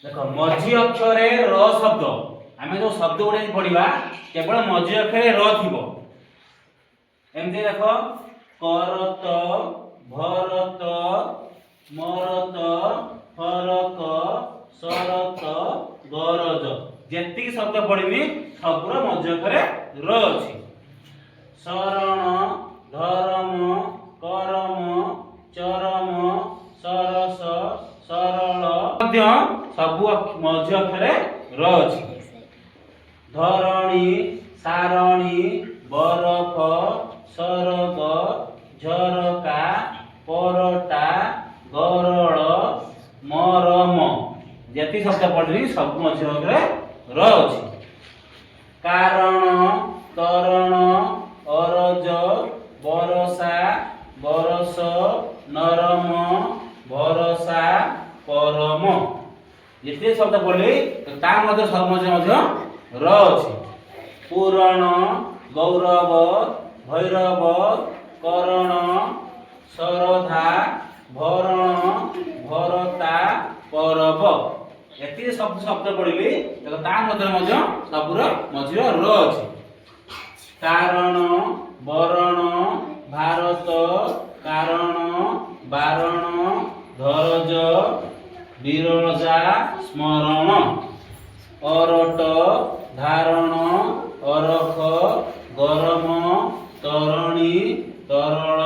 देखो मझी अक्षर र शब्द आम जो शब्द गुड़ा पढ़ा केवल मझी अक्षर र थी एमती देख करत भरत मरत फरक शरत गरज जेतिक शब्द पढ़ी सबूर मझी अक्षर र अच्छी शरण धर्म करम चरम सरस सरल सबू मझी अक्षर र अच्छी धरणी सारणी बरफ सरग झरका परटा गरल मरम जेती शब्द पढ़ी सब मझी अक्षर र अच्छी कारण तरण अरज बरसा बरस नरम भरसा परम जिते शब्द पढ़ी सब मझी र अच्छी पुराण गौरव भैरव करण शरधा भरण भरता परब ये शब्द शब्द पढ़ी सबूर मझी र अच्छी कारण बरण भारत कारण बारण धरज विरजा स्मरण अरट धारण अरख गरम तरणी तरल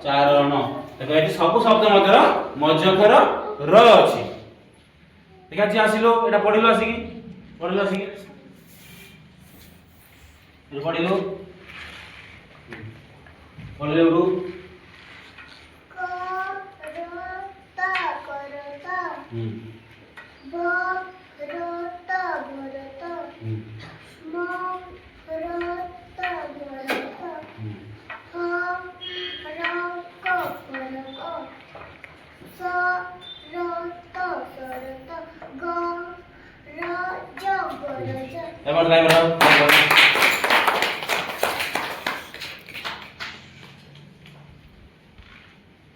चारण देखो ये सब शब्द मझी अक्षर र अच्छी देखा जी आसिलो एटा पढ़िलो आसिकी पढ़िलो पढ़िले उठू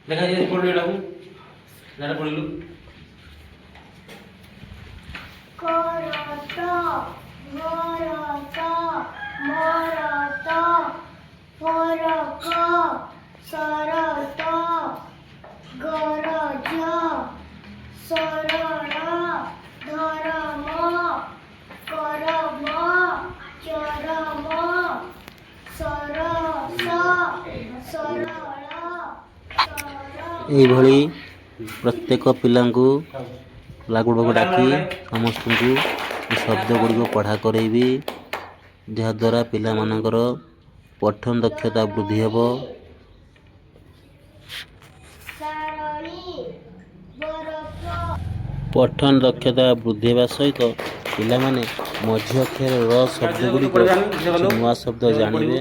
देखा जी पढ़िलो एटा पढ़िलु करत भरत मरत फरक शरत गरज सरल धर्म करम चरम सरस सरल ଏଇଭଳି ପ୍ରତ୍ୟେକ ପିଲାଙ୍କୁ ଲାଗୁଡ଼କୁ ଡାକି ସମସ୍ତଙ୍କୁ ଏ ଶବ୍ଦ ଗୁଡ଼ିକ ପଢ଼ା କରାଇବି ଯାହାଦ୍ୱାରା ପିଲାମାନଙ୍କର ପଠନ ଦକ୍ଷତା ବୃଦ୍ଧି ହେବ। ପଠନ ଦକ୍ଷତା ବୃଦ୍ଧି ହେବା ସହିତ ପିଲାମାନେ ମଝି ଅକ୍ଷର ର ଶବ୍ଦ ଗୁଡ଼ିକ ନୂଆ ଶବ୍ଦ ଜାଣିବେ।